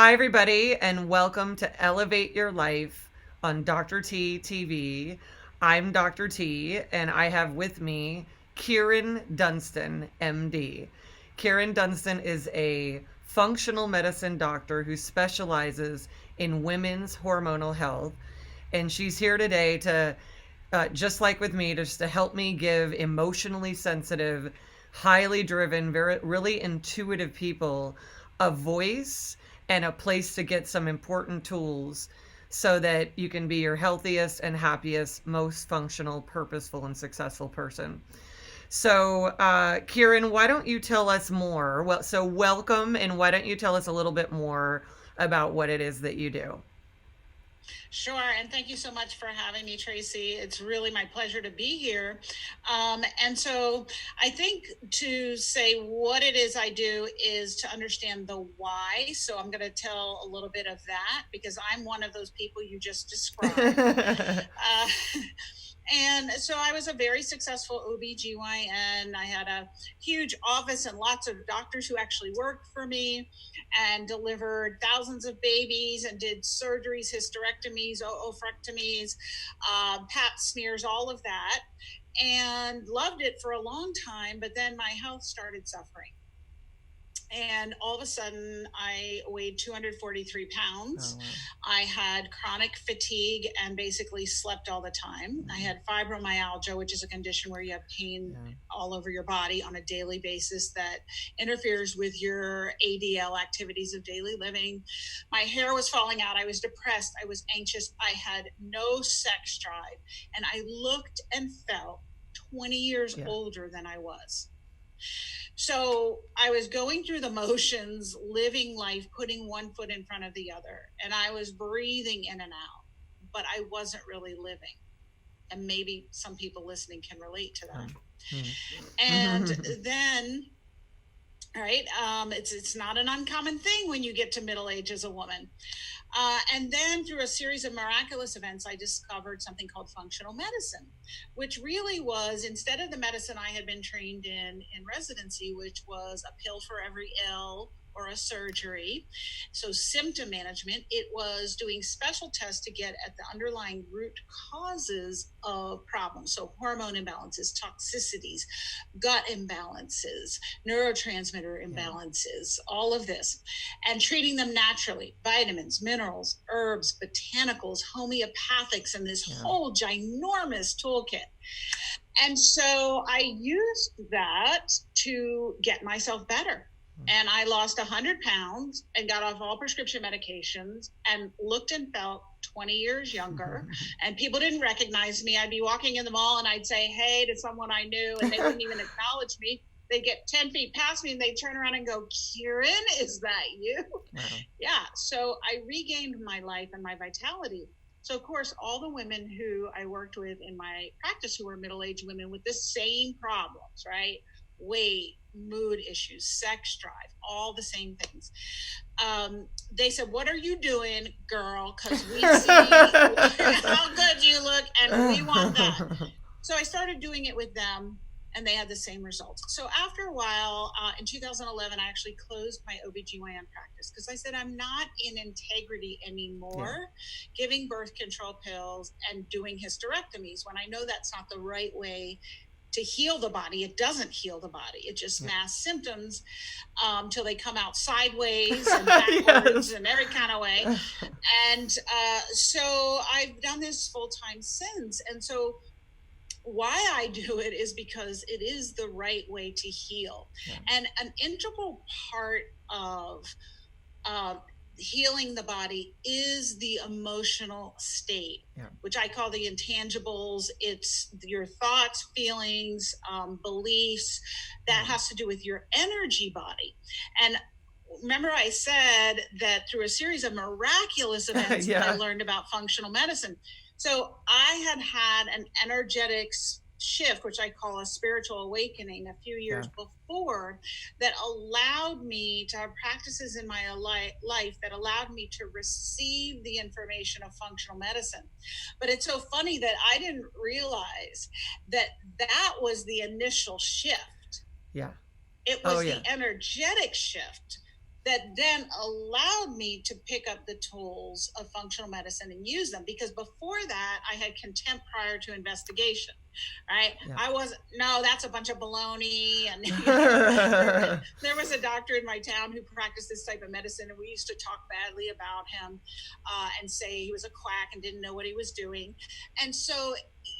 Hi, everybody, and welcome to Elevate Your Life on Dr. T TV. I'm Dr. T, and I have with me Kyrin Dunston, MD. Kyrin Dunston is a functional medicine doctor who specializes in women's hormonal health, and she's here today to, just like with me, just to help me give emotionally sensitive, highly driven, very really intuitive people a voice and a place to get some important tools so that you can be your healthiest and happiest, most functional, purposeful, and successful person. So, Kyrin, why don't you tell us more? Well, so welcome, and why don't you tell us a little bit more about what it is that you do? Sure, and thank you so much for having me, Tracy. It's really my pleasure to be here. And so I think to say what it is I do is to understand the why. So I'm going to tell a little bit of that because I'm one of those people you just described. Uh, And so I was a very successful OB GYN. I had a huge office and lots of doctors who actually worked for me and delivered thousands of babies and did surgeries, hysterectomies, oophorectomies, pap smears, all of that, and loved it for a long time. But then my health started suffering. And all of a sudden, I weighed 243 pounds. Oh, wow. I had chronic fatigue and basically slept all the time. I had fibromyalgia, which is a condition where you have pain all over your body on a daily basis that interferes with your ADL, activities of daily living. My hair was falling out. I was depressed. I was anxious. I had no sex drive. And I looked and felt 20 years older than I was. So I was going through the motions, living life, putting one foot in front of the other, and I was breathing in and out, but I wasn't really living. And maybe some people listening can relate to that. And then, right, it's not an uncommon thing when you get to middle age as a woman. And then through a series of miraculous events, I discovered something called functional medicine, which really was, instead of the medicine I had been trained in residency, which was a pill for every ill or a surgery, so symptom management, it was doing special tests to get at the underlying root causes of problems. So hormone imbalances, toxicities, gut imbalances, neurotransmitter imbalances, all of this, and treating them naturally: vitamins, minerals, herbs, botanicals, homeopathics, and this whole ginormous toolkit. And so I used that to get myself better. And I lost 100 pounds and got off all prescription medications and looked and felt 20 years younger. And people didn't recognize me. I'd be walking in the mall and I'd say, hey, to someone I knew, and they wouldn't even acknowledge me. They'd get 10 feet past me and they'd turn around and go, Kyrin, is that you? Wow. Yeah. So I regained my life and my vitality. So, of course, all the women who I worked with in my practice who were middle-aged women with the same problems, right? Weight, mood issues, sex drive, all the same things. They said, what are you doing, girl? Because we see how good you look and we want that. So I started doing it with them and they had the same results. So after a while, in 2011, I actually closed my OBGYN practice because I said, I'm not in integrity anymore, giving birth control pills and doing hysterectomies when I know that's not the right way to heal the body. It doesn't heal the body. It just masks symptoms till they come out sideways and backwards and every kind of way. And so I've done this full time since. And so why I do it is because it is the right way to heal. And an integral part of healing the body is the emotional state, which I call the intangibles. It's your thoughts, feelings, beliefs. That has to do with your energy body. And remember I said that through a series of miraculous events, I learned about functional medicine. So I had an energetic shift, which I call a spiritual awakening, a few years before, that allowed me to have practices in my life that allowed me to receive the information of functional medicine. But it's so funny that I didn't realize that that was the initial shift. It was the energetic shift that then allowed me to pick up the tools of functional medicine and use them. Because before that, I had contempt prior to investigation, right? Yeah. I wasn't, no, that's a bunch of baloney. And there was a doctor in my town who practiced this type of medicine, and we used to talk badly about him and say he was a quack and didn't know what he was doing. And so,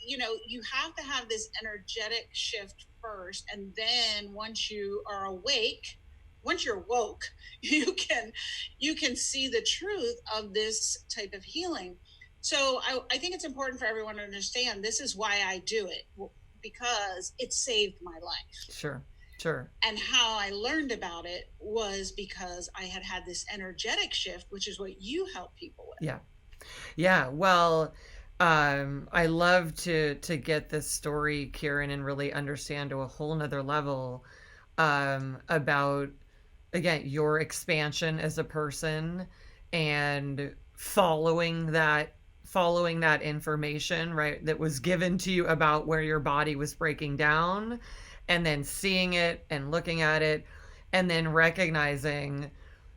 you have to have this energetic shift first, and then once you are awake, once you're woke, you can see the truth of this type of healing. So I think it's important for everyone to understand this is why I do it, because it saved my life. Sure. And how I learned about it was because I had this energetic shift, which is what you help people with. Yeah. Well, I love to get this story, Kyrin, and really understand to a whole nother level about, again, your expansion as a person and following that information, right, that was given to you about where your body was breaking down, and then seeing it and looking at it, and then recognizing,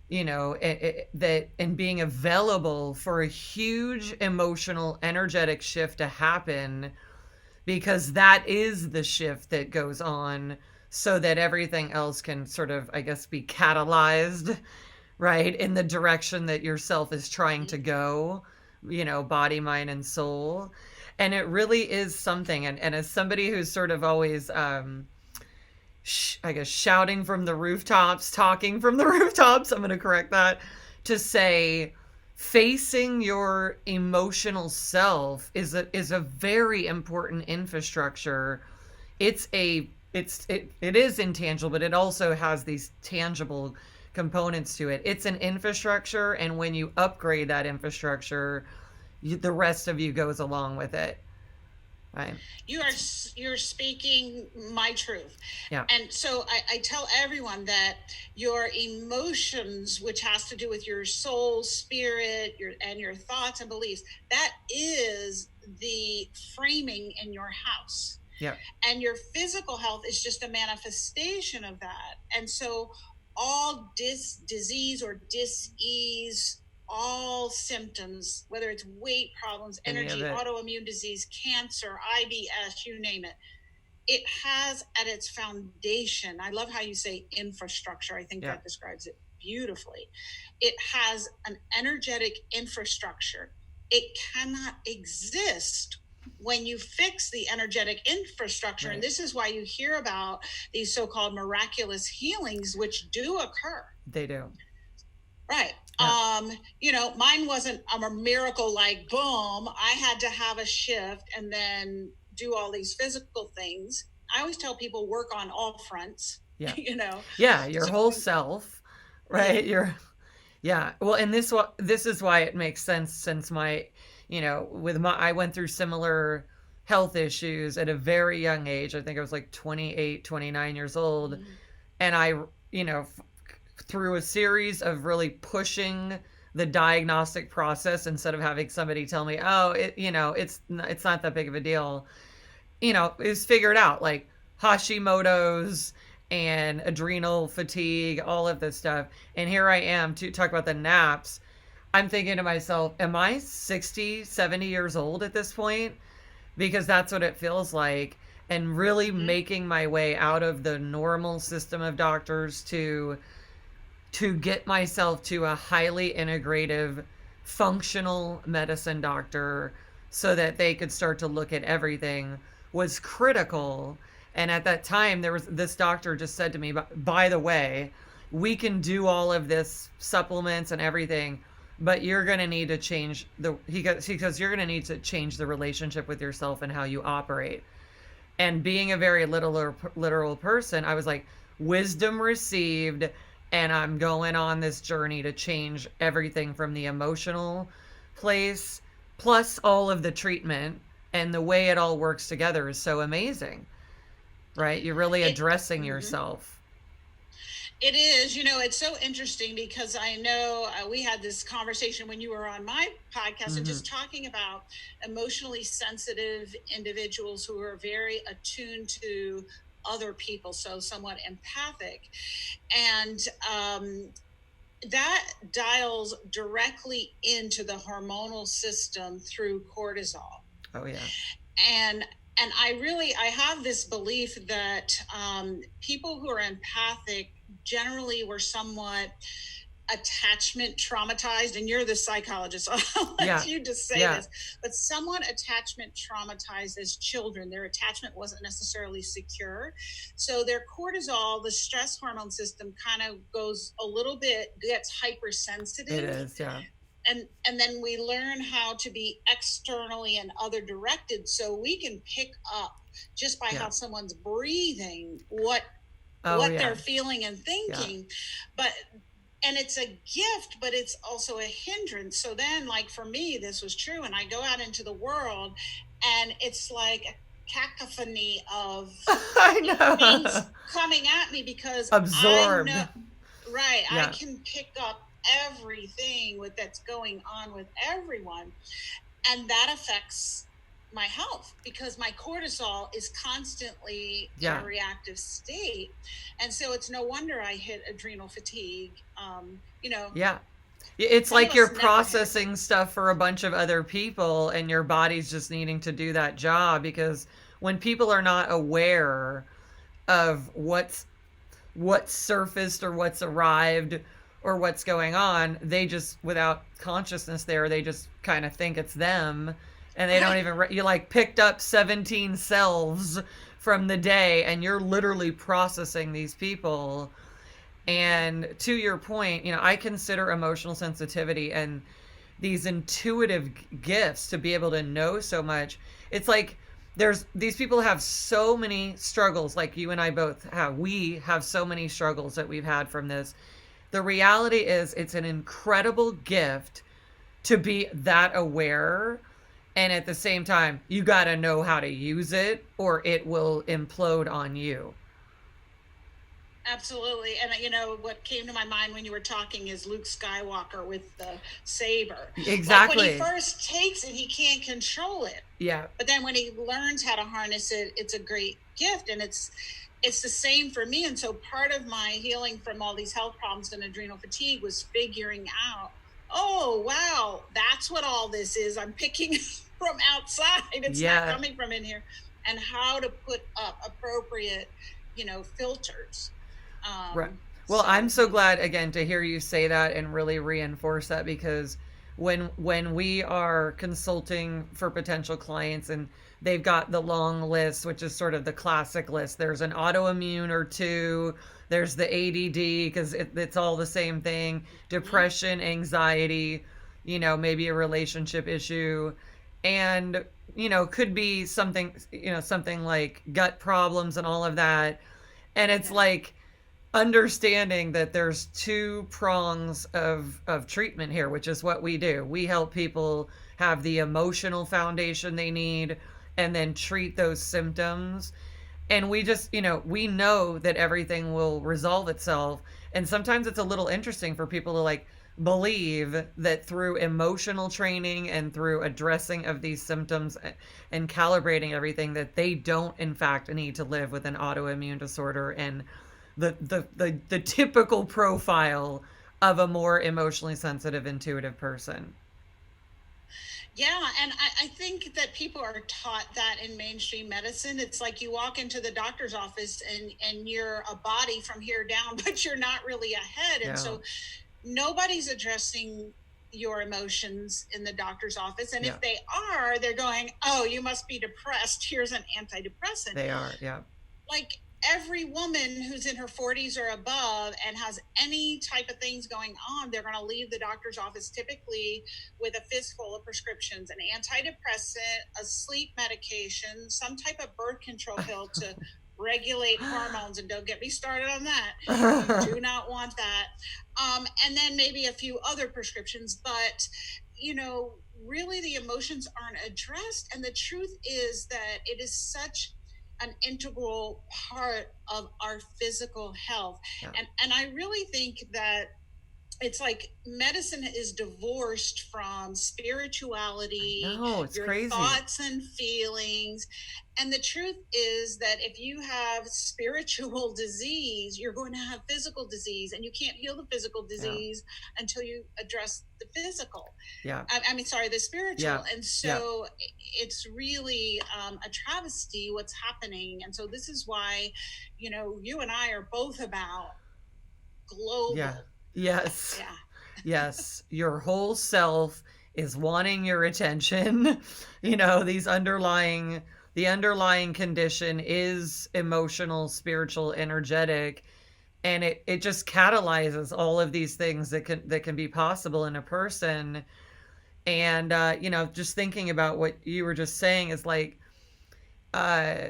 that, and being available for a huge emotional, energetic shift to happen, because that is the shift that goes on so that everything else can sort of, I guess, be catalyzed, right, in the direction that yourself is trying to go, body, mind, and soul. And it really is something. And as somebody who's sort of always, I guess, shouting from the rooftops, talking from the rooftops, I'm going to correct that, to say facing your emotional self is a very important infrastructure. It is intangible, but it also has these tangible components to it. It's an infrastructure, and when you upgrade that infrastructure, the rest of you goes along with it. Right. You're speaking my truth. Yeah. And so I tell everyone that your emotions, which has to do with your soul, spirit, your thoughts and beliefs, that is the framing in your house. Yeah. And your physical health is just a manifestation of that. And so all disease or dis-ease, all symptoms, whether it's weight problems, energy, autoimmune disease, cancer, IBS, you name it, it has at its foundation, I love how you say infrastructure. I think that describes it beautifully. It has an energetic infrastructure. It cannot exist when you fix the energetic infrastructure. Right. And this is why you hear about these so-called miraculous healings, which do occur. They do. Right. Yeah. Mine wasn't a miracle like boom. I had to have a shift and then do all these physical things. I always tell people work on all fronts. Yeah. Yeah, your whole self, right? Yeah. Well, and this is why it makes sense, since I went through similar health issues at a very young age. I think I was like 28, 29 years old. Mm-hmm. And I, through a series of really pushing the diagnostic process, instead of having somebody tell me, oh, it's not that big of a deal, it was figured out, like Hashimoto's and adrenal fatigue, all of this stuff. And here I am to talk about the naps. I'm thinking to myself, am I 60, 70 years old at this point? Because that's what it feels like. And really making my way out of the normal system of doctors to get myself to a highly integrative, functional medicine doctor, so that they could start to look at everything, was critical. And at that time, there was this doctor just said to me, by the way, we can do all of this supplements and everything, but you're going to need to change because you're going to need to change the relationship with yourself and how you operate. And being a very literal person, I was like, wisdom received. And I'm going on this journey to change everything from the emotional place, plus all of the treatment, and the way it all works together is so amazing, right? You're really addressing yourself. It is. It's so interesting because I know we had this conversation when you were on my podcast, and just talking about emotionally sensitive individuals who are very attuned to other people, so somewhat empathic. And that dials directly into the hormonal system through cortisol. Oh yeah. And I have this belief that people who are empathic generally were somewhat attachment traumatized, and you're the psychologist, so I'll let you just say this, but somewhat attachment traumatized as children. Their attachment wasn't necessarily secure, so their cortisol, the stress hormone system, kind of goes a little bit, gets hypersensitive. It is, yeah. And then we learn how to be externally and other directed, so we can pick up just by how someone's breathing what they're feeling and thinking. And it's a gift, but it's also a hindrance. So then, like for me, this was true, and I go out into the world and it's like a cacophony of things coming at me, because absorbed. I can pick up everything that's going on with everyone, and that affects my health because my cortisol is constantly in a reactive state. And so it's no wonder I hit adrenal fatigue. It's like you're processing stuff for a bunch of other people and your body's just needing to do that job, because when people are not aware of what's surfaced or what's arrived or what's going on, they just, without consciousness there, they just kind of think it's them. And they don't even, you like picked up 17 selves from the day and you're literally processing these people. And to your point, I consider emotional sensitivity and these intuitive gifts to be able to know so much. It's like these people have so many struggles, like you and I both have. We have so many struggles that we've had from this. The reality is it's an incredible gift to be that aware. And at the same time, you got to know how to use it or it will implode on you. Absolutely. And what came to my mind when you were talking is Luke Skywalker with the saber. Exactly. Like when he first takes it, he can't control it. Yeah. But then when he learns how to harness it, it's a great gift. And it's the same for me. And so part of my healing from all these health problems and adrenal fatigue was figuring out, oh, wow, that's what all this is. I'm picking from outside. It's not coming from in here. And how to put up appropriate, filters. Right. Well, I'm so glad again to hear you say that and really reinforce that, because when we are consulting for potential clients and they've got the long list, which is sort of the classic list, there's an autoimmune or two, there's the ADD because it's all the same thing, depression, anxiety, maybe a relationship issue, and could be something like gut problems and all of that. And it's like understanding that there's two prongs of treatment here, which is what we do. We help people have the emotional foundation they need and then treat those symptoms. And we just, we know that everything will resolve itself. And sometimes it's a little interesting for people to like believe that through emotional training and through addressing of these symptoms and calibrating everything, that they don't in fact need to live with an autoimmune disorder and the typical profile of a more emotionally sensitive, intuitive person. Yeah, and I think that people are taught that in mainstream medicine. It's like you walk into the doctor's office and you're a body from here down, but you're not really a head. And so nobody's addressing your emotions in the doctor's office. And if they are, they're going, oh, you must be depressed. Here's an antidepressant. They are, yeah. Like every woman who's in her 40s or above and has any type of things going on, they're going to leave the doctor's office typically with a fistful of prescriptions, an antidepressant, a sleep medication, some type of birth control pill to regulate hormones. And don't get me started on that. You do not want that. And then maybe a few other prescriptions, but really the emotions aren't addressed. And the truth is that it is such an integral part of our physical health. And I really think that it's like medicine is divorced from spirituality, No, it's your crazy. thoughts and feelings. And the truth is that if you have spiritual disease, you're going to have physical disease, and you can't heal the physical Yeah. disease until you address the physical. Yeah. I mean, sorry, the spiritual. Yeah. And Yeah. so it's really a travesty what's happening. And so this is why, you and I are both about Yeah. global health. Yes. Yeah. Yes. Your whole self is wanting your attention. The underlying condition is emotional, spiritual, energetic, and it just catalyzes all of these things that can be possible in a person. And just thinking about what you were just saying is like, uh,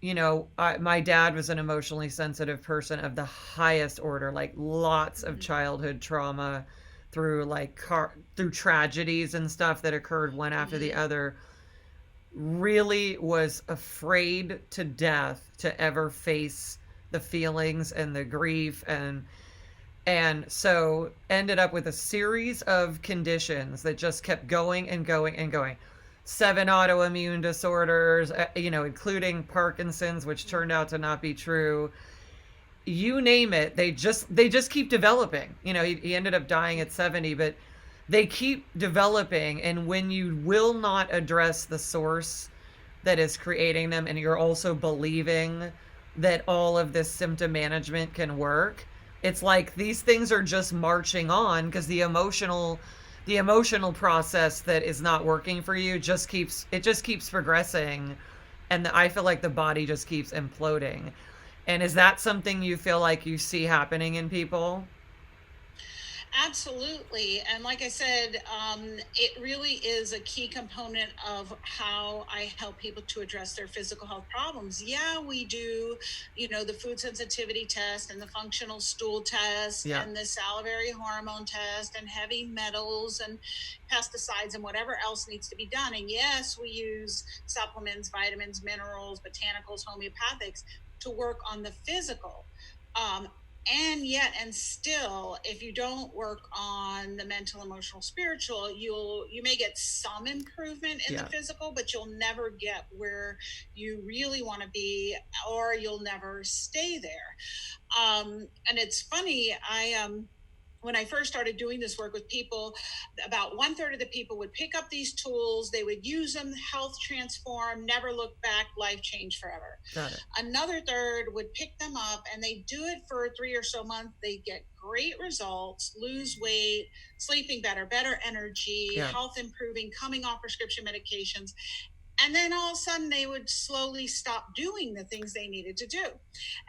my dad was an emotionally sensitive person of the highest order, like lots of Mm-hmm. childhood trauma through through tragedies and stuff that occurred one after the Mm-hmm. other. Really was afraid to death to ever face the feelings and the grief, and so ended up with a series of conditions that just kept going and going and going. 7 autoimmune disorders, including Parkinson's, which turned out to not be true. You name it, they just keep developing. He ended up dying at 70, but they keep developing, and when you will not address the source that is creating them, and you're also believing that all of this symptom management can work, it's like these things are just marching on because the emotional process that is not working for you just keeps progressing, and I feel like the body just keeps imploding. And is that something you feel like you see happening in people? Absolutely. And like I said, it really is a key component of how I help people to address their physical health problems. Yeah, we do, the food sensitivity test and the functional stool test Yeah. and the salivary hormone test and heavy metals and pesticides and whatever else needs to be done. And yes, we use supplements, vitamins, minerals, botanicals, homeopathics to work on the physical. Um, and yet and still, if you don't work on the mental, emotional, spiritual, you may get some improvement in the Yeah. physical, but you'll never get where you really want to be, or you'll never stay there. And it's funny, I when I first started doing this work with people, about 1/3 of the people would pick up these tools, they would use them, health transform, never look back, life changed forever. Got it. Another third would pick them up and they do it for 3 or so months. They get great results, lose weight, sleeping better, better energy, Yeah. health improving, coming off prescription medications. And then all of a sudden they would slowly stop doing the things they needed to do.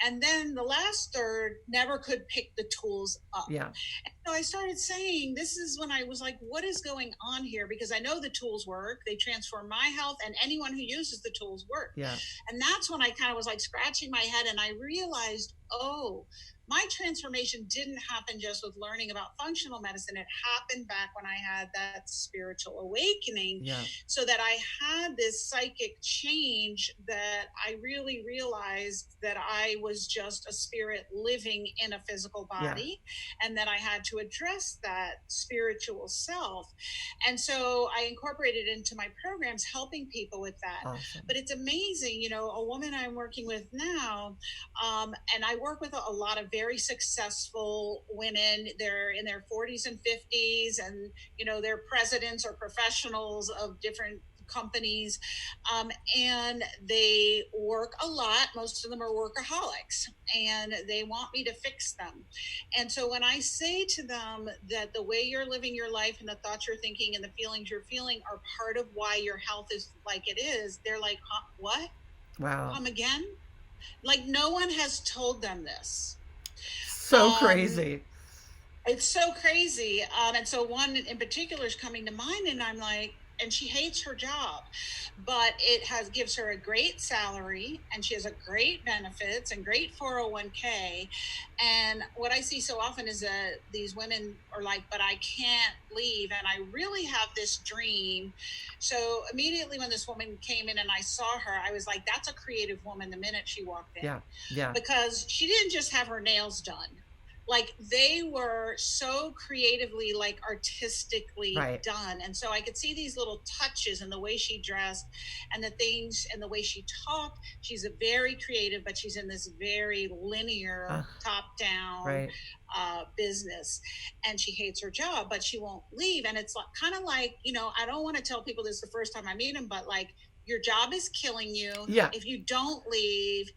And then the last third never could pick the tools up. Yeah. And so I started saying, this is when I was like, what is going on here? Because I know the tools work, they transform my health, and anyone who uses the tools work. Yeah. And that's when I kind of was like scratching my head and I realized, oh, my transformation didn't happen just with learning about functional medicine. It happened back when I had that spiritual awakening, Yeah. so that I had this psychic change that I really realized that I was just a spirit living in a physical Yeah. body, and that I had to address that spiritual self. And so I incorporated it into my programs, helping people with that. Awesome. But it's amazing, a woman I'm working with now, and I work with a lot of very successful women. They're in their 40s and 50s, and they're presidents or professionals of different companies, and they work a lot. Most of them are workaholics, and they want me to fix them. And so when I say to them that the way you're living your life and the thoughts you're thinking and the feelings you're feeling are part of why your health is like it is, they're like, huh, what? Wow. Come again? Like, no one has told them this. So Um, crazy. it's so crazy. And so one in particular is coming to mind, and I'm like, and she hates her job, but it gives her a great salary, and she has a great benefits and great 401k. And what I see so often is that these women are like, but I can't leave, and I really have this dream. So immediately when this woman came in and I saw her, I was like, that's a creative woman the minute she walked in, Yeah. Yeah. because she didn't just have her nails done. like they were so creatively, like artistically done. And so I could see these little touches in the way she dressed and the things and the way she talked. She's a very creative, but she's in this very linear top down business, and she hates her job, but she won't leave. And it's like, kind of like, you know, I don't want to tell people this the first time I meet them, but like, your job is killing you. If you don't leave,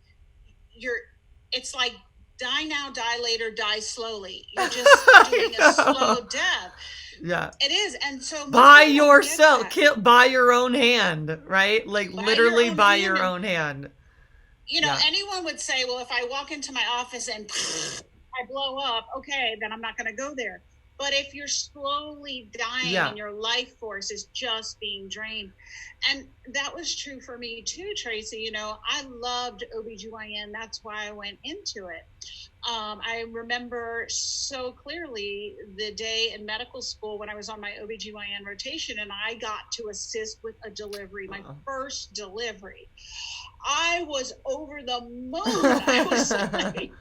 it's like die now, die later, die slowly. You're just doing a slow death. It is. And so by yourself, by your own hand, right? Like by literally by your own hand. You know, anyone would say, well, if I walk into my office and I blow up, okay, then I'm not going to go there. But if you're slowly dying and your life force is just being drained, and that was true for me too, Tracy. You know, I loved OB GYN. That's why I went into it. I remember so clearly the day in medical school when I was on my OB GYN rotation and I got to assist with a delivery, my first delivery. I was over the moon. I was like,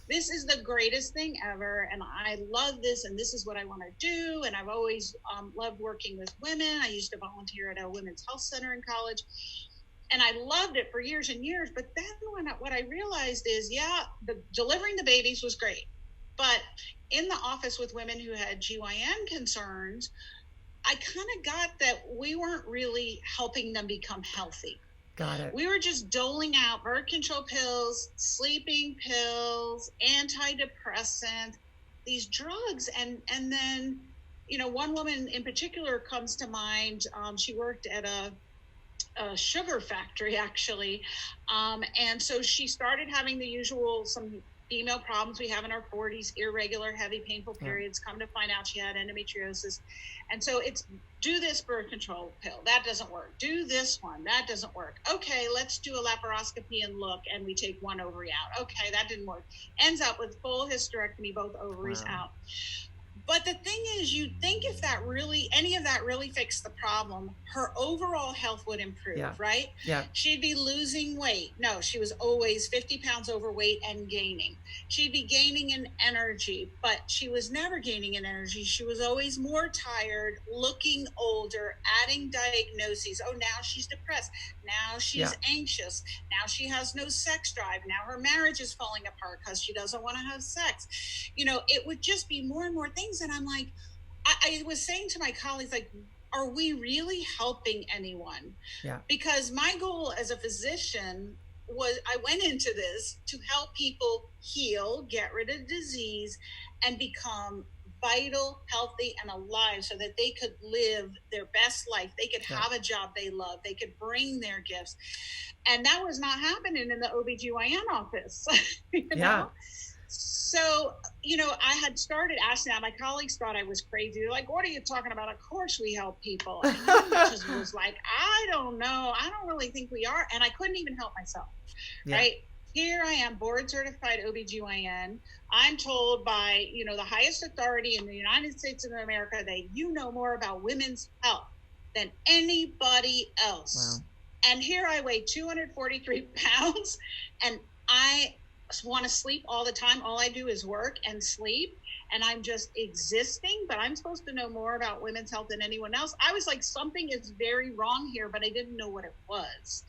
this is the greatest thing ever, and I love this, and this is what I want to do. And I've always loved working with women. I used to volunteer at a women's health center in college, and I loved it for years and years. But then what I realized is, delivering the babies was great, but in the office with women who had GYN concerns, I kind of got that we weren't really helping them become healthy. Got it. We were just doling out birth control pills, sleeping pills, antidepressants, these drugs. And then, you know, one woman in particular comes to mind. She worked at a sugar factory, actually. And so she started having the usual, some female problems we have in our 40s, irregular, heavy, painful periods. Come to find out she had endometriosis. And so it's, do this birth control pill. That doesn't work. Do this one. That doesn't work. Okay, let's do a laparoscopy and look, and we take one ovary out. Okay, that didn't work. Ends up with full hysterectomy, both ovaries out. But the thing is, you'd think if that really, any of that really fixed the problem, her overall health would improve, right? She'd be losing weight. No, she was always 50 pounds overweight and gaining. She'd be gaining in energy, but she was never gaining in energy. She was always more tired, looking older, adding diagnoses. Oh, now she's depressed. Now she's anxious. Now she has no sex drive. Now her marriage is falling apart because she doesn't want to have sex. You know, it would just be more and more things. And I'm like, I was saying to my colleagues, like, are we really helping anyone? Because my goal as a physician was, I went into this to help people heal, get rid of disease, and become vital, healthy, and alive so that they could live their best life. They could have a job they love. They could bring their gifts. And that was not happening in the OBGYN office. you know? So, you know, I had started asking that. My colleagues thought I was crazy. They're like, what are you talking about? Of course we help people. And I just was like, I don't know. I don't really think we are. And I couldn't even help myself, right? Here I am, board certified OBGYN. I'm told by, you know, the highest authority in the United States of America that you know more about women's health than anybody else. And here I weigh 243 pounds and I want to sleep all the time. All I do is work and sleep, and I'm just existing, but I'm supposed to know more about women's health than anyone else. I was like, something is very wrong here, but I didn't know what it was.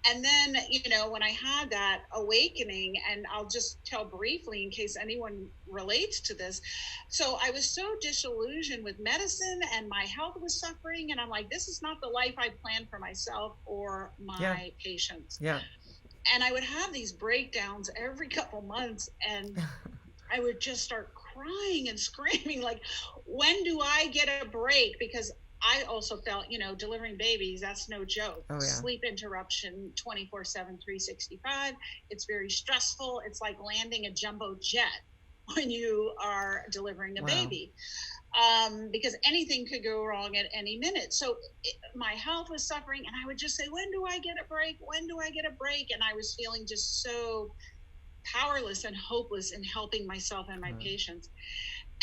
And then, you know, when I had that awakening, and I'll just tell briefly in case anyone relates to this. So I was so disillusioned with medicine and my health was suffering. And I'm like, this is not the life I planned for myself or my patients. And I would have these breakdowns every couple months, and I would just start crying and screaming, like, when do I get a break? Because I also felt, you know, delivering babies, that's no joke. Sleep interruption 24/7, 365. It's very stressful. It's like landing a jumbo jet when you are delivering a baby. Because anything could go wrong at any minute. So my health was suffering, and I would just say, when do I get a break? When do I get a break? And I was feeling just so powerless and hopeless in helping myself and my patients.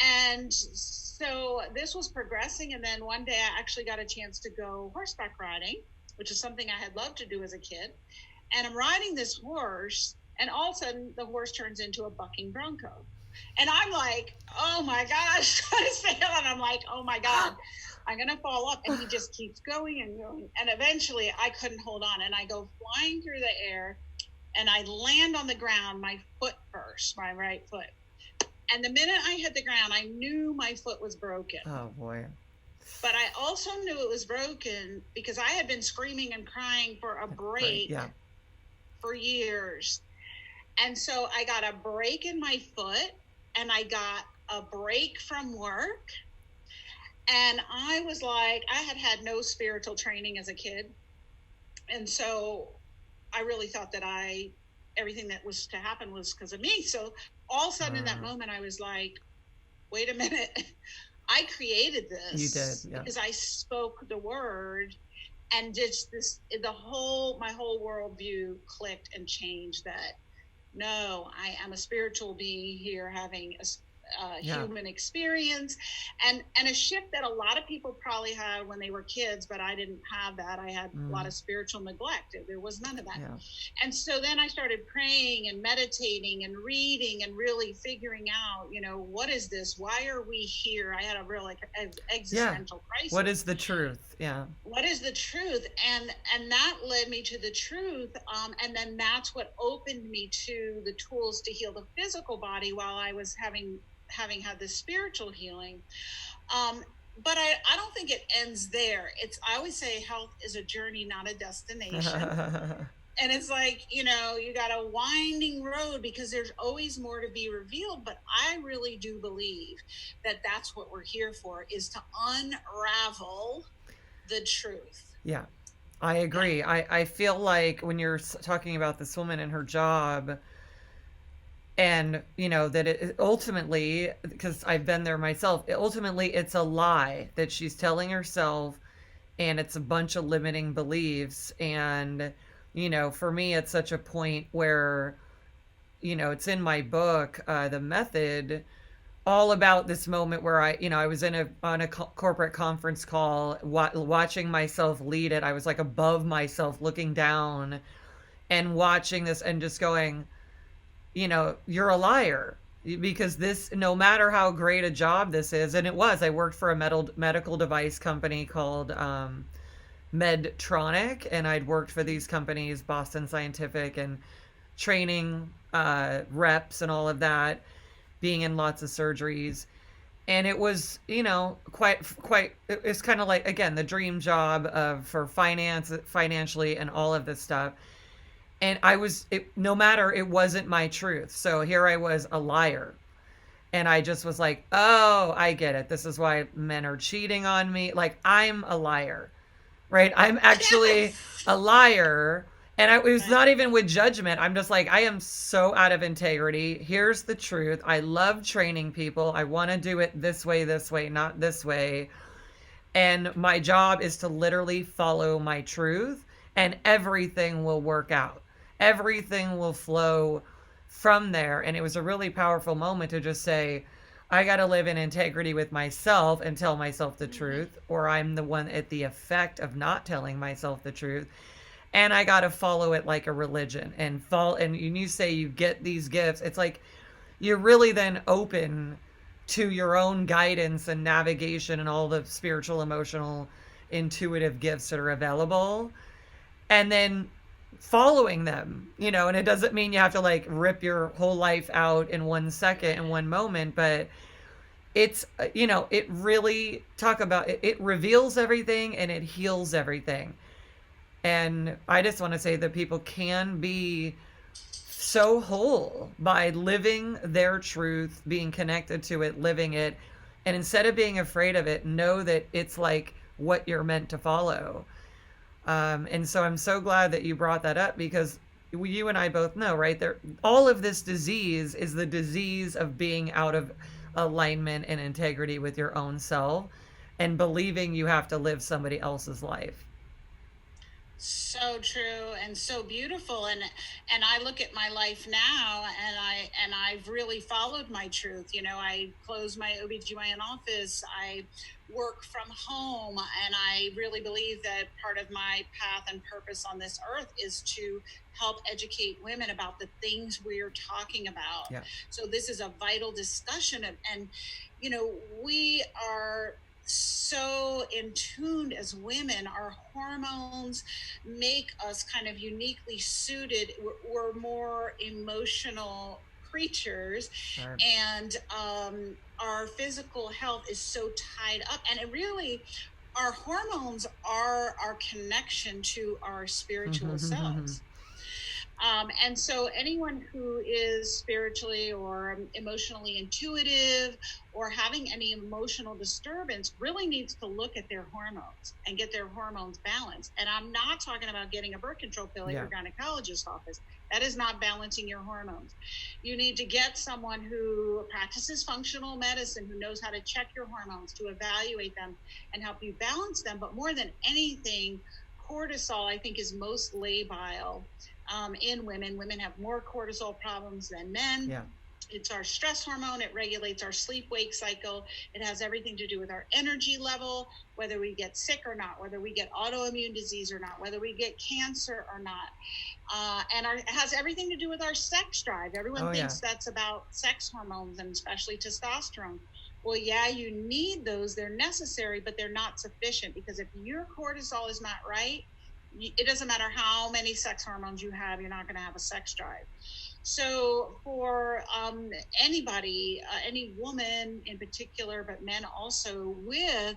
And so this was progressing. And then one day I actually got a chance to go horseback riding, which is something I had loved to do as a kid. And I'm riding this horse, and all of a sudden the horse turns into a bucking bronco. And I'm like, oh my gosh, I fail. And I'm like, oh my God, I'm going to fall off. And he just keeps going and going. And eventually I couldn't hold on. And I go flying through the air and I land on the ground, my foot first, my right foot. And the minute I hit the ground, I knew my foot was broken. Oh, boy. But I also knew it was broken because I had been screaming and crying for a break for years. And so I got a break in my foot and I got a break from work. And I was like, I had had no spiritual training as a kid. And so I really thought that everything that was to happen was because of me. So all of a sudden in that moment, I was like, wait a minute. I created this. You did, yeah. Because I spoke the word, and just my whole worldview clicked and changed that, no, I am a spiritual being here having a human experience, and a shift that a lot of people probably had when they were kids, but I didn't have that. I had a lot of spiritual neglect. There was none of that. And so then I started praying and meditating and reading and really figuring out, what is this? Why are we here? I had a real existential crisis. What is the truth? What is the truth? And that led me to the truth. And then that's what opened me to the tools to heal the physical body while I was having had this spiritual healing. But I don't think it ends there. I always say health is a journey, not a destination. And it's like, you got a winding road because there's always more to be revealed. But I really do believe that that's what we're here for, is to unravel the truth. Yeah, I agree. Yeah. I feel like when you're talking about this woman and her job, and that it ultimately, because I've been there myself, ultimately it's a lie that she's telling herself, and it's a bunch of limiting beliefs. And for me, it's such a point where it's in my book, The Method, all about this moment where I was on a corporate conference call, watching myself lead it. I was like above myself, looking down and watching this and just going, you're a liar, because this, no matter how great a job this is, and it was, I worked for a medical device company called Medtronic, and I'd worked for these companies, Boston Scientific, and training reps and all of that, being in lots of surgeries. And it was, quite, it's kind of like, again, the dream job for financially and all of this stuff. And no matter, it wasn't my truth. So here I was, a liar. And I just was like, oh, I get it. This is why men are cheating on me. Like, I'm a liar, right? I'm actually a liar. And it was not even with judgment. I'm just like, I am so out of integrity. Here's the truth. I love training people. I want to do it this way, not this way. And my job is to literally follow my truth, and everything will work out. Everything will flow from there. And it was a really powerful moment to just say, I got to live in integrity with myself and tell myself the truth, or I'm the one at the effect of not telling myself the truth. And I got to follow it like a religion and you say you get these gifts. It's like you're really then open to your own guidance and navigation and all the spiritual, emotional, intuitive gifts that are available. And then following them, and it doesn't mean you have to like rip your whole life out in 1 second, in one moment, but it's, it really it reveals everything and it heals everything. And I just want to say that people can be so whole by living their truth, being connected to it, living it. And instead of being afraid of it, know that it's like what you're meant to follow. And so I'm so glad that you brought that up, because you and I both know, right there, all of this disease is the disease of being out of alignment and integrity with your own self and believing you have to live somebody else's life. So true and so beautiful. And I look at my life now and I I've really followed my truth. I closed my OB GYN office. I work from home, and I really believe that part of my path and purpose on this earth is to help educate women about the things we're talking about. Yeah. So this is a vital discussion, and we are so in tune as women. Our hormones make us kind of uniquely suited. We're more emotional creatures. Sure. And our physical health is so tied up, and it really, our hormones are our connection to our spiritual selves. And so anyone who is spiritually or emotionally intuitive or having any emotional disturbance really needs to look at their hormones and get their hormones balanced. And I'm not talking about getting a birth control pill at your gynecologist's office. That is not balancing your hormones. You need to get someone who practices functional medicine, who knows how to check your hormones, to evaluate them and help you balance them. But more than anything, cortisol, I think, is most labile in women. Women have more cortisol problems than men. Yeah. It's our stress hormone. It regulates our sleep-wake cycle. It has everything to do with our energy level, whether we get sick or not, whether we get autoimmune disease or not, whether we get cancer or not. And it has everything to do with our sex drive. Everyone thinks that's about sex hormones, and especially testosterone. Well, yeah, you need those. They're necessary, but they're not sufficient, because if your cortisol is not right, it doesn't matter how many sex hormones you have, you're not going to have a sex drive. So for anybody, any woman in particular, but men also, with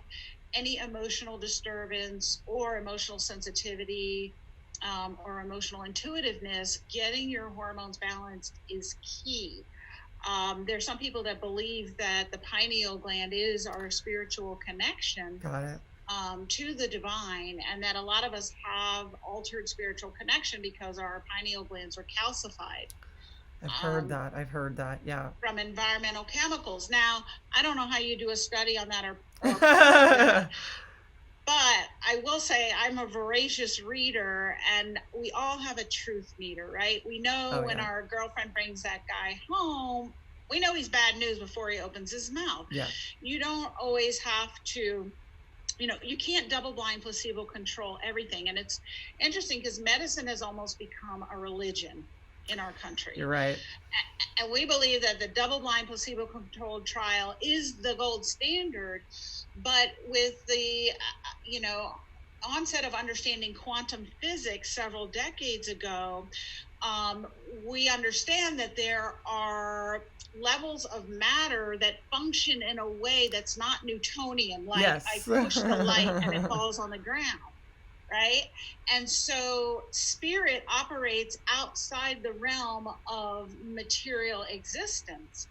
any emotional disturbance or emotional sensitivity or emotional intuitiveness, getting your hormones balanced is key. There's some people that believe that the pineal gland is our spiritual connection. Got it. To the divine, and that a lot of us have altered spiritual connection because our pineal glands are calcified. I've heard that. Yeah. From environmental chemicals. Now, I don't know how you do a study on that, or but I will say I'm a voracious reader, and we all have a truth meter, right? We know when our girlfriend brings that guy home, we know he's bad news before he opens his mouth. Yeah. You don't always have to, you can't double-blind placebo control everything. And it's interesting because medicine has almost become a religion in our country. You're right. And we believe that the double-blind placebo-controlled trial is the gold standard. But with the, onset of understanding quantum physics several decades ago, we understand that there are levels of matter that function in a way that's not Newtonian, like I push the light and it falls on the ground, right? And so spirit operates outside the realm of material existence.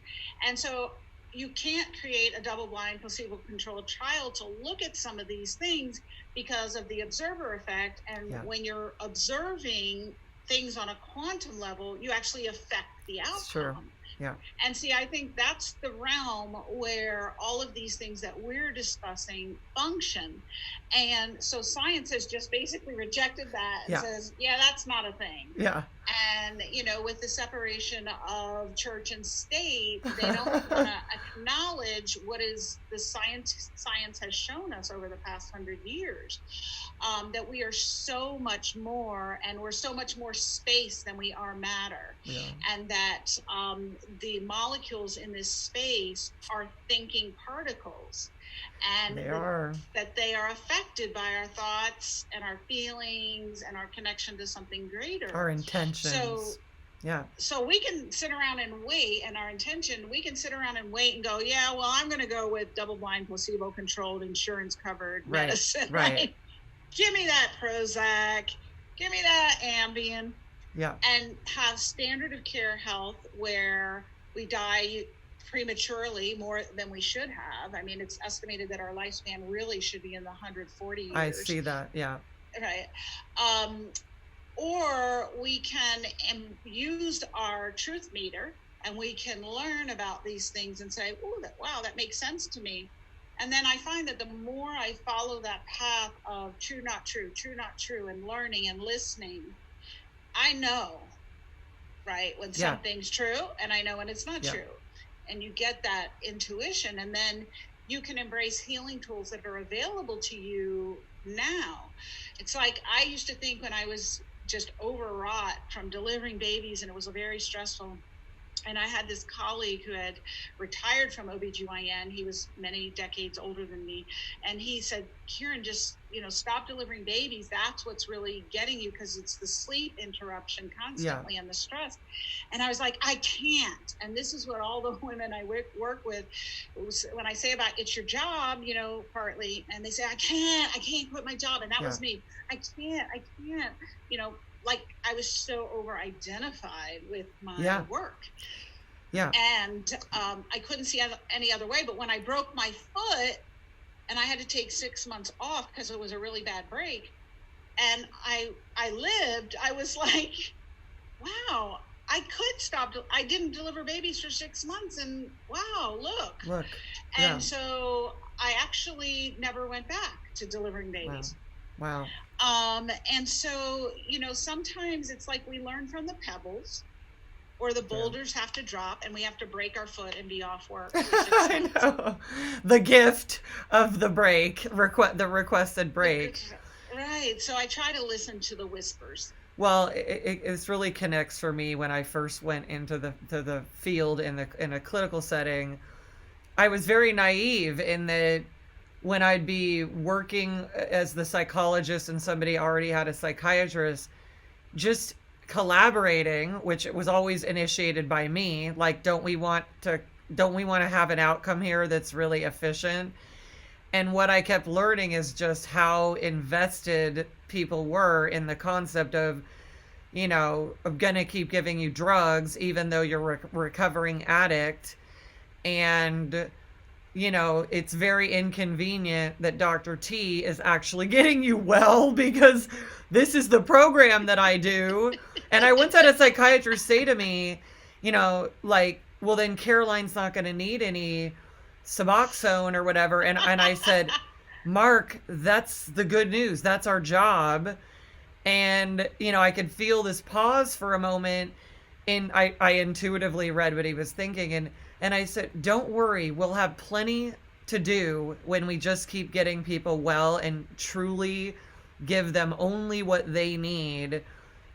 And so you can't create a double-blind placebo-controlled trial to look at some of these things because of the observer effect. And when you're observing things on a quantum level, you actually affect the outcome. Sure. Yeah. And see, I think that's the realm where all of these things that we're discussing function. And so science has just basically rejected that and says, that's not a thing. Yeah. And, with the separation of church and state, they don't want to acknowledge what is the science has shown us over the past 100 years, that we are so much more, and we're so much more space than we are matter. Yeah. And that the molecules in this space are thinking particles, and that they are affected by our thoughts and our feelings and our connection to something greater. Our intentions. So we can sit around and wait, and our intention, we can sit around and wait and go, I'm going to go with double-blind, placebo-controlled, insurance-covered medicine. Right. Give me that Prozac. Give me that Ambien. Yeah. And have standard of care health where we die prematurely more than we should have. I mean, it's estimated that our lifespan really should be in the 140 years. I see that. Yeah. Right. Or we can use our truth meter, and we can learn about these things and say, wow, that makes sense to me. And then I find that the more I follow that path of true, not true, and learning and listening, I know right? When Yeah. something's true, and I know when it's not Yeah. true. And you get that intuition, and then you can embrace healing tools that are available to you now. It's like I used to think when I was just overwrought from delivering babies, and it was a very stressful. And I had this colleague who had retired from OB GYN. He was many decades older than me. And he said, Kyrin, just, stop delivering babies. That's what's really getting you, because it's the sleep interruption constantly and the stress. And I was like, I can't. And this is what all the women I work with, when I say about it's your job, partly, and they say, I can't quit my job. And that was me. I can't, like I was so over-identified with my work. Yeah. And I couldn't see any other way. But when I broke my foot and I had to take 6 months off because it was a really bad break, and I lived, I was like, wow, I could stop. I didn't deliver babies for 6 months, and wow, look. And so I actually never went back to delivering babies. Wow. And so, sometimes it's like we learn from the pebbles, or the boulders have to drop and we have to break our foot and be off work for 6 months. I know. The gift of the break, the requested break. Right. So I try to listen to the whispers. Well, it really connects for me when I first went into the field in a clinical setting. I was very naive in that when I'd be working as the psychologist and somebody already had a psychiatrist, just collaborating, which was always initiated by me, like, don't we want to have an outcome here that's really efficient? And what I kept learning is just how invested people were in the concept of, I'm gonna keep giving you drugs even though you're a recovering addict. And it's very inconvenient that Dr. T is actually getting you well, because this is the program that I do. And I once had a psychiatrist say to me, like, well, then Caroline's not going to need any Suboxone or whatever. And I said, Mark, that's the good news. That's our job. And, I could feel this pause for a moment, and I intuitively read what he was thinking. And I said, don't worry, we'll have plenty to do when we just keep getting people well and truly give them only what they need,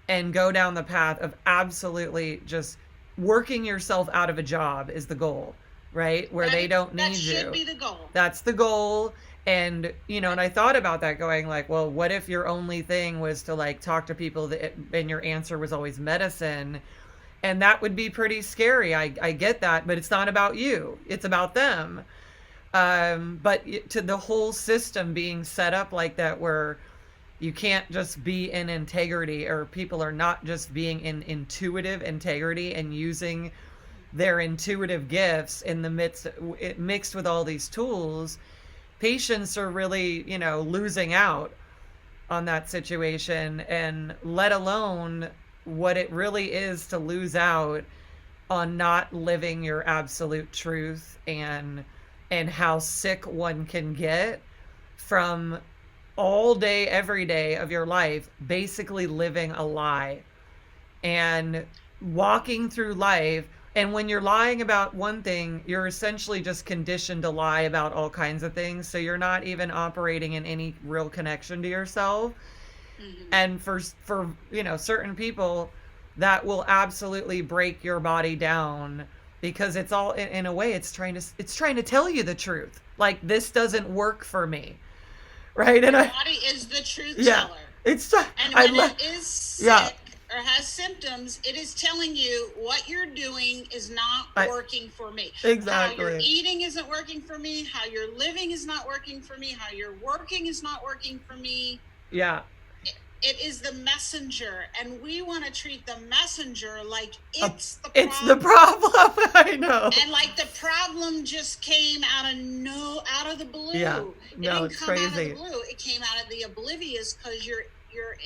and go down the path of absolutely just working yourself out of a job is the goal, right? Where they don't need you. That should be the goal. That's the goal. And, and I thought about that, going like, well, what if your only thing was to like talk to people and your answer was always medicine? And that would be pretty scary. I get that, but it's not about you. It's about them. But to the whole system being set up like that, where you can't just be in integrity, or people are not just being in intuitive integrity and using their intuitive gifts in the mixed with all these tools, patients are really, losing out on that situation, and let alone what it really is to lose out on not living your absolute truth, and how sick one can get from all day, every day of your life, basically living a lie and walking through life. And when you're lying about one thing, you're essentially just conditioned to lie about all kinds of things. So you're not even operating in any real connection to yourself. Mm-hmm. And for certain people, that will absolutely break your body down, because it's all, in a way, it's trying to tell you the truth. Like, this doesn't work for me, right? And your body is the truth teller. And when it is sick or has symptoms, it is telling you what you're doing is not working for me. Exactly. How you're eating isn't working for me. How you're living is not working for me. How you're working is not working for me. Yeah. It is the messenger, and we want to treat the messenger like it's the problem. It's the problem. I know. And like the problem just came out of the blue. Yeah. No, it didn't come crazy. out of the blue. It came out of the oblivious, because you're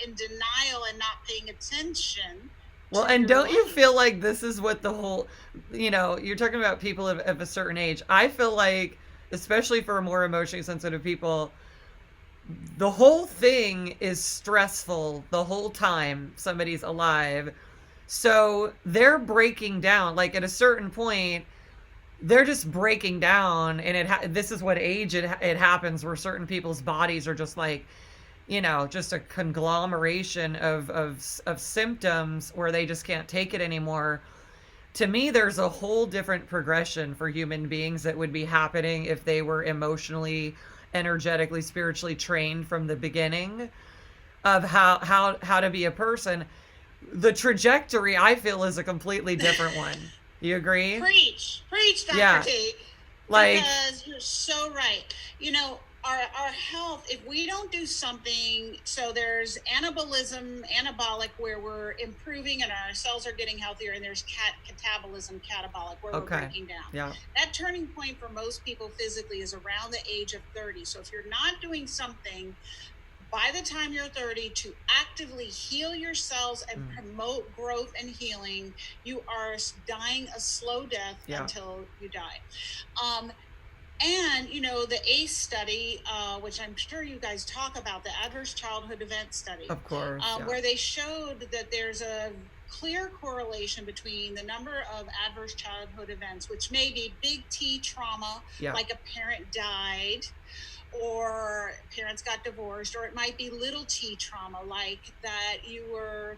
in denial and not paying attention. Well, and don't you feel like this is what the whole, you're talking about people of a certain age. I feel like, especially for more emotionally sensitive people, the whole thing is stressful the whole time somebody's alive, So they're breaking down. Like at a certain point, they're just breaking down, and this is what age it happens, where certain people's bodies are just like, just a conglomeration of symptoms where they just can't take it anymore. To me, there's a whole different progression for human beings that would be happening if they were emotionally, energetically, spiritually trained from the beginning of how to be a person. The trajectory, I feel, is a completely different one. You agree? Preach, Dr. Yeah. T. Like, because you're so right. Our health, if we don't do something, so there's anabolic, where we're improving and our cells are getting healthier, and there's catabolism, catabolic, where we're breaking down. Yeah. That turning point for most people physically is around the age of 30. So if you're not doing something by the time you're 30 to actively heal your cells and promote growth and healing, you are dying a slow death until you die. And, the ACE study, which I'm sure you guys talk about, the Adverse Childhood Event Study. Of course. Where they showed that there's a clear correlation between the number of adverse childhood events, which may be big T trauma, like a parent died, or parents got divorced, or it might be little t trauma, like that you were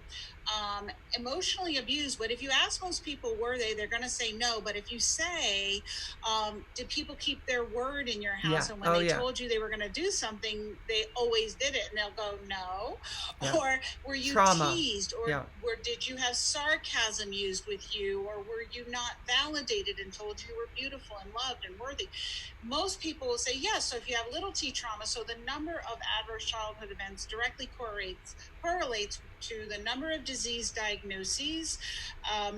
emotionally abused. But if you ask most people, they're going to say no. But if you say, did people keep their word in your house? And when they told you they were going to do something, they always did it. And they'll go, no. Or were you teased? Or did you have sarcasm used with you? Or were you not validated and told you were beautiful and loved and worthy? Most people will say yes. So if you have little t trauma, so the number of adverse childhood events directly correlates to the number of disease diagnoses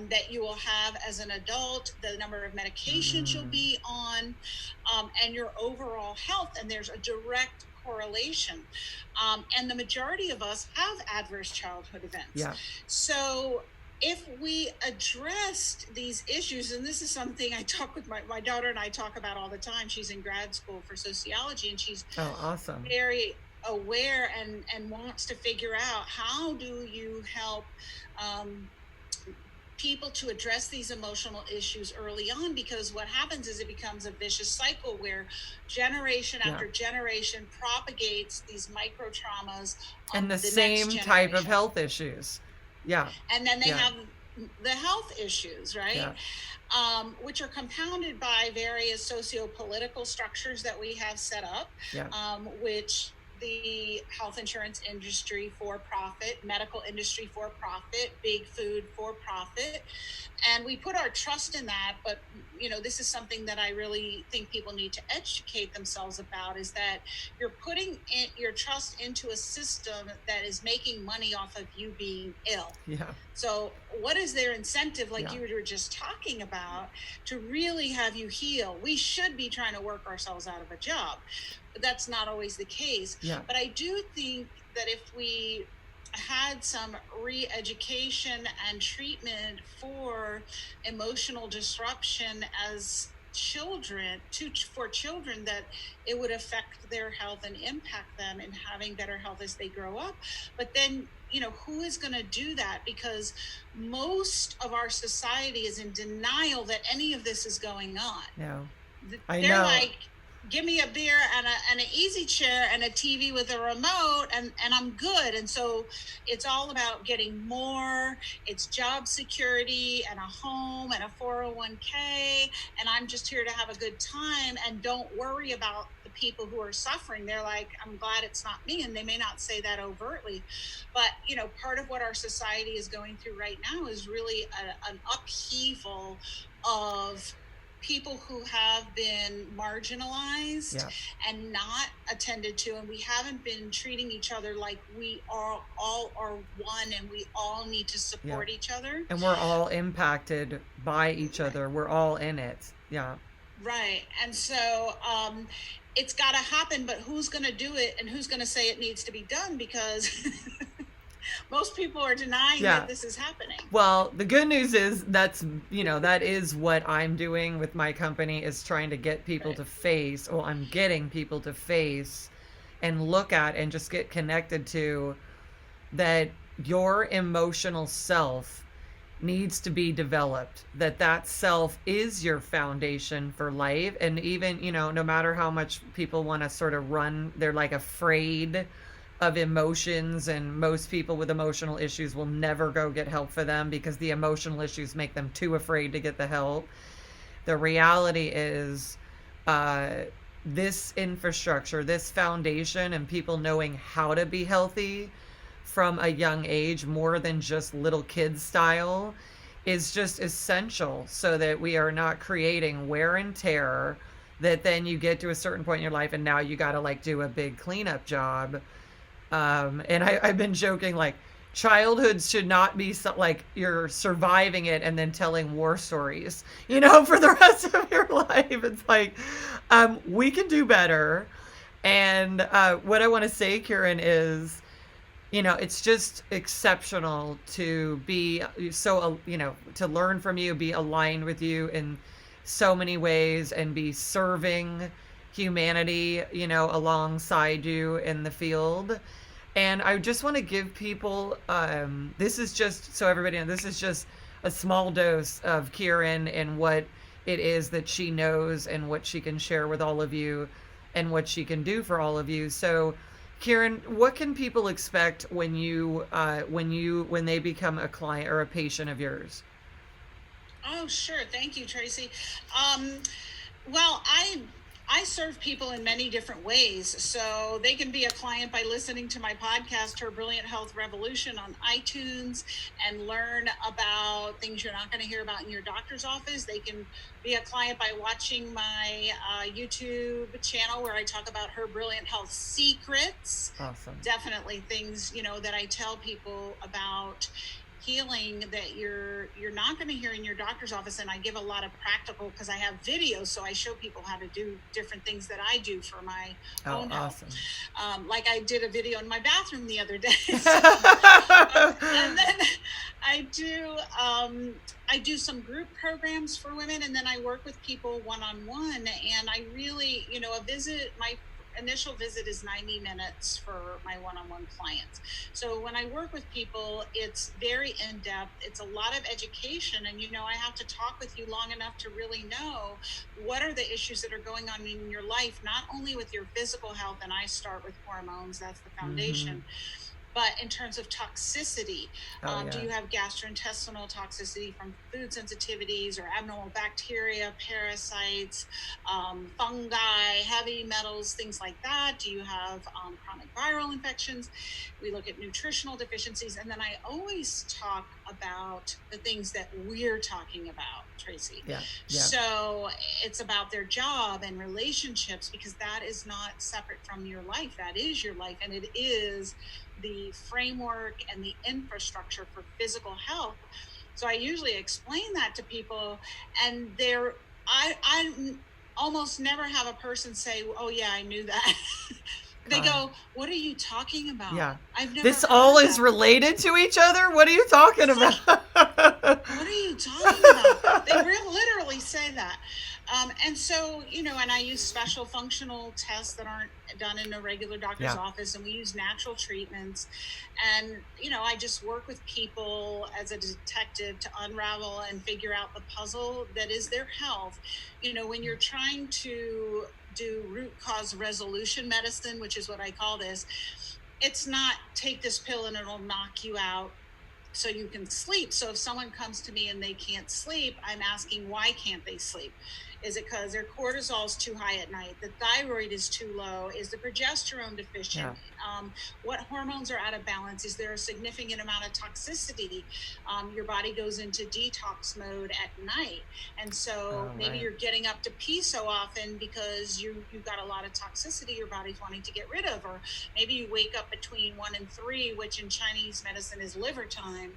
that you will have as an adult, the number of medications you'll be on, and your overall health. And there's a direct correlation. And the majority of us have adverse childhood events. So if we addressed these issues, and this is something I talk with my daughter and I talk about all the time. She's in grad school for sociology, and she's awesome, very aware and wants to figure out, how do you help people to address these emotional issues early on? Because what happens is it becomes a vicious cycle where generation after generation propagates these micro traumas and the same type of health issues. And then they have the health issues, right? Which are compounded by various socio-political structures that we have set up, which the health insurance industry for profit, medical industry for profit, big food for profit. And we put our trust in that. But, this is something that I really think people need to educate themselves about, is that you're putting your trust into a system that is making money off of you being ill. So what is their incentive, like you were just talking about, to really have you heal? We should be trying to work ourselves out of a job. But that's not always the case. But I do think that if we had some re-education and treatment for emotional disruption as children, for children, that it would affect their health and impact them in having better health as they grow up. But then, who is going to do that? Because most of our society is in denial that any of this is going on. They're like, give me a beer and an easy chair and a TV with a remote, and I'm good. And so it's all about getting more. It's job security and a home and a 401k. And I'm just here to have a good time, and don't worry about the people who are suffering. They're like, I'm glad it's not me. And they may not say that overtly. But, part of what our society is going through right now is really an upheaval of people who have been marginalized and not attended to, and we haven't been treating each other like we all are one, and we all need to support each other. And we're all impacted by each other. We're all in it. Right. And so it's got to happen, but who's going to do it, and who's going to say it needs to be done? Because most people are denying that this is happening. Well, the good news is that is what I'm doing with my company, is trying to get people to face, I'm getting people to face and look at and just get connected to that your emotional self needs to be developed, that self is your foundation for life. And even, no matter how much people want to sort of run, they're like afraid of emotions, and most people with emotional issues will never go get help for them because the emotional issues make them too afraid to get the help. The reality is, this infrastructure, this foundation, and people knowing how to be healthy from a young age, more than just little kid style, is just essential so that we are not creating wear and tear that then you get to a certain point in your life and now you got to like do a big cleanup job. And I've been joking, like, childhood should not be like you're surviving it and then telling war stories, for the rest of your life. It's like, we can do better. And what I want to say, Kyrin, is, it's just exceptional to be so, to learn from you, be aligned with you in so many ways, and be serving humanity, alongside you in the field. And I just want to give people, this is just, so everybody knows, this is just a small dose of Kyrin and what it is that she knows and what she can share with all of you and what she can do for all of you. So, Kyrin, what can people expect when they become a client or a patient of yours? Oh, sure. Thank you, Tracy. Well, I serve people in many different ways. So they can be a client by listening to my podcast, Her Brilliant Health Revolution, on iTunes, and learn about things you're not going to hear about in your doctor's office. They can be a client by watching my YouTube channel where I talk about Her Brilliant Health Secrets. Awesome. Definitely things, that I tell people about healing that you're not going to hear in your doctor's office. And I give a lot of practical, because I have videos, so I show people how to do different things that I do for my own health. Like I did a video in my bathroom the other day. And then I do some group programs for women, and then I work with people one-on-one. And I really, my initial visit is 90 minutes for my one-on-one clients. So when I work with people, it's very in-depth. It's a lot of education. And, I have to talk with you long enough to really know what are the issues that are going on in your life, not only with your physical health. And I start with hormones. That's the foundation. Mm-hmm. But in terms of toxicity, do you have gastrointestinal toxicity from food sensitivities or abnormal bacteria, parasites, fungi, heavy metals, things like that? Do you have chronic viral infections? We look at nutritional deficiencies. And then I always talk about the things that we're talking about, Tracy. Yeah. So it's about their job and relationships, because that is not separate from your life. That is your life, and it is the framework and the infrastructure for physical health. So I usually explain that to people, and I almost never have a person say, "Oh yeah, I knew that." They go, "What are you talking about?" Yeah. I've never this all is related to each other? What are you talking about? What are you talking about? They literally say that. And so, and I use special functional tests that aren't done in a regular doctor's office, and we use natural treatments. And, I just work with people as a detective to unravel and figure out the puzzle that is their health. When you're trying to do root cause resolution medicine, which is what I call this, it's not take this pill and it'll knock you out so you can sleep. So if someone comes to me and they can't sleep, I'm asking, why can't they sleep? Is it because their cortisol is too high at night? The thyroid is too low? Is the progesterone deficient? What hormones are out of balance? Is there a significant amount of toxicity? Your body goes into detox mode at night. And so maybe you're getting up to pee so often because you've got a lot of toxicity your body's wanting to get rid of. Or maybe you wake up between 1 and 3, which in Chinese medicine is liver time.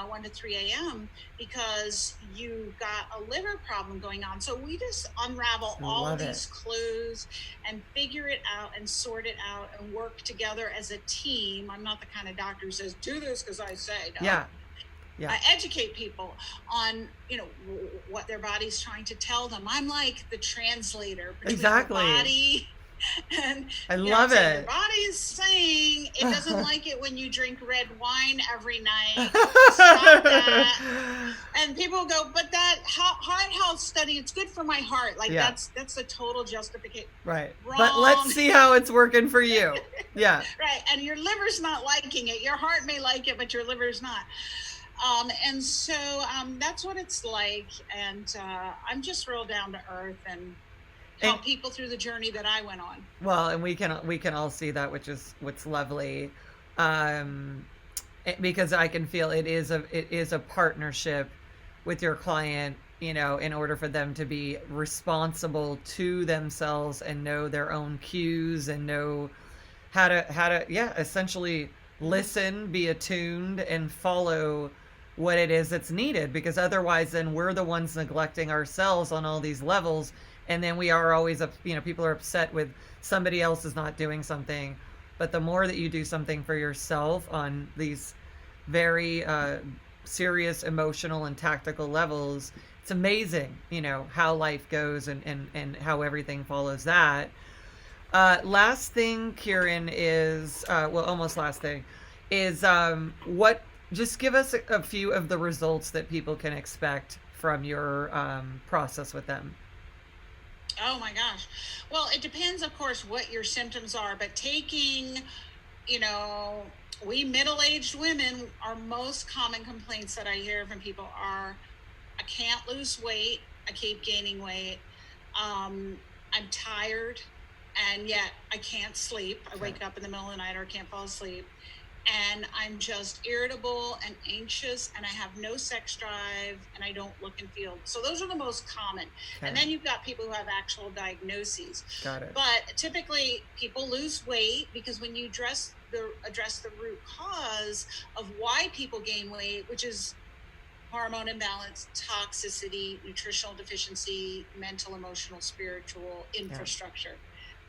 1 to 3 a.m. because you got a liver problem going on. So we just unravel all these clues and figure it out and sort it out and work together as a team. I'm not the kind of doctor who says, do this because I say. No. Yeah. I educate people on, what their body's trying to tell them. I'm like the translator between the body And I love so it. your body is saying it doesn't like it when you drink red wine every night. Stop that. And people go, but that heart health study, it's good for my heart. Like that's a total justification. Right. Wrong. But let's see how it's working for you. Yeah. Right. And your liver's not liking it. Your heart may like it, but your liver's not. And so that's what it's like. And I'm just real down to earth and help people through the journey that I went on. Well, and we can all see that, which is what's lovely, because I can feel it is a partnership with your client, you know, in order for them to be responsible to themselves and know their own cues and know how to essentially listen, be attuned, and follow what it is that's needed, because otherwise then we're the ones neglecting ourselves on all these levels, and then we are always people are upset with somebody else is not doing something. But the more that you do something for yourself on these very serious emotional and tactical levels, it's amazing, you know, how life goes and how everything follows that. Last thing, Kyrin, is almost last thing is what just give us a few of the results that people can expect from your process with them. Oh my gosh. Well, it depends, of course, what your symptoms are, but taking, you know, we middle-aged women, our most common complaints that I hear from people are, I can't lose weight, I keep gaining weight, I'm tired, and yet I can't sleep. I wake up in the middle of the night or can't fall asleep. And I'm just irritable and anxious, and I have no sex drive, and I don't look and feel. So those are the most common. Okay. And then you've got people who have actual diagnoses. Got it. But typically people lose weight because when you address the root cause of why people gain weight, which is hormone imbalance, toxicity, nutritional deficiency, mental, emotional, spiritual infrastructure,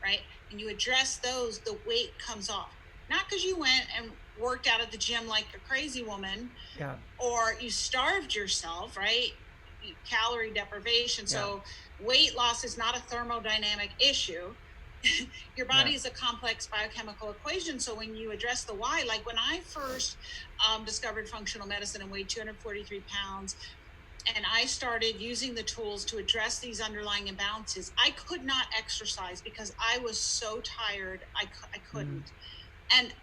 right? And you address those, the weight comes off. Not because you went and worked out at the gym like a crazy woman, or you starved yourself, right? Calorie deprivation. So weight loss is not a thermodynamic issue. Your body is a complex biochemical equation. So when you address the why, like when I first discovered functional medicine and weighed 243 pounds, and I started using the tools to address these underlying imbalances, I could not exercise because I was so tired. I couldn't. And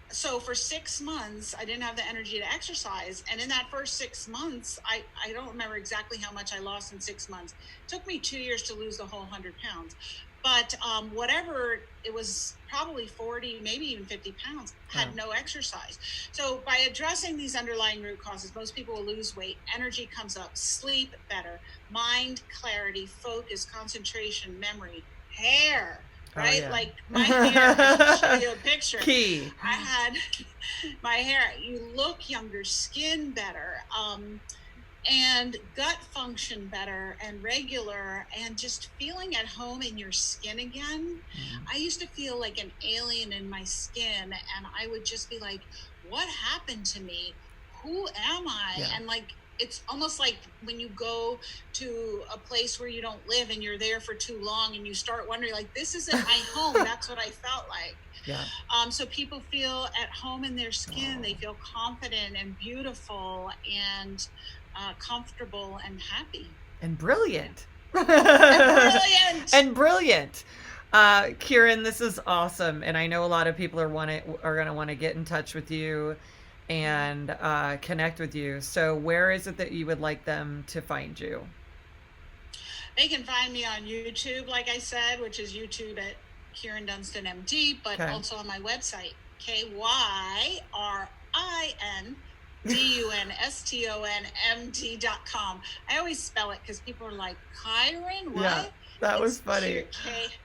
so for 6 months, I didn't have the energy to exercise. And in that first 6 months, I don't remember exactly how much I lost in 6 months. It took me 2 years to lose the whole 100 pounds. But whatever, it was probably 40, maybe even 50 pounds, had no exercise. So by addressing these underlying root causes, most people will lose weight, energy comes up, sleep better, mind clarity, focus, concentration, memory, hair. Right? Like my hair, I should show you a picture. Key. I had my hair, you look younger, skin better, and gut function better and regular, and just feeling at home in your skin again. I used to feel like an alien in my skin, and I would just be like, what happened to me? Who am I? And like, it's almost like when you go to a place where you don't live and you're there for too long and you start wondering, like, this isn't my home. That's what I felt like. So people feel at home in their skin. They feel confident and beautiful and comfortable and happy. And brilliant. And brilliant. Kyrin, this is awesome. And I know a lot of people are going to want to get in touch with you and connect with you. So where is it that you would like them to find you? They can find me on YouTube, like I said, which is YouTube at Kyrin Dunston MD, but also on my website, KYRINDUNSTONMD.com. I always spell it because people are like, Kyrin, what? Yeah, that was funny.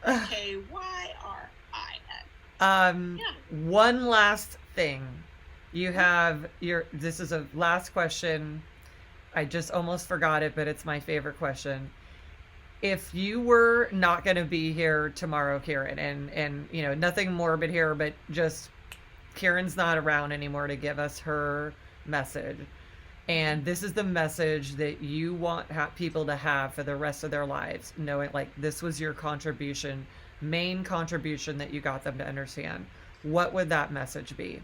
KYRIN. One last thing. You have this is a last question. I just almost forgot it, but it's my favorite question. If you were not going to be here tomorrow, Kyrin, and you know, nothing morbid here, but just Kyrin's not around anymore to give us her message. And this is the message that you want people to have for the rest of their lives, knowing like this was your contribution, main contribution that you got them to understand, what would that message be?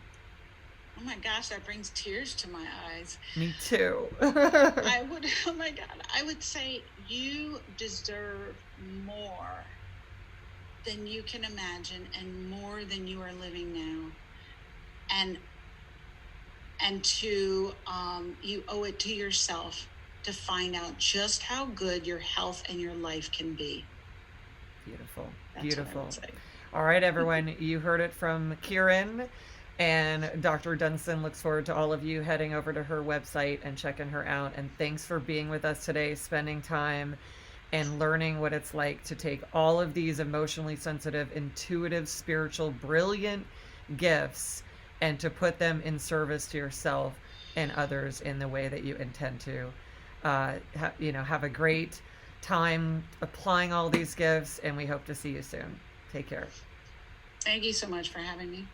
Oh my gosh, that brings tears to my eyes. Me too. I would, oh my God, I would say you deserve more than you can imagine and more than you are living now. And to, you owe it to yourself to find out just how good your health and your life can be. Beautiful. That's Beautiful. what I would say. All right, everyone, you heard it from Kyrin, and Dr. Dunston looks forward to all of you heading over to her website and checking her out. And thanks for being with us today, spending time and learning what it's like to take all of these emotionally sensitive, intuitive, spiritual, brilliant gifts and to put them in service to yourself and others in the way that you intend to. Have a great time applying all these gifts, and we hope to see you soon. Take care. Thank you so much for having me.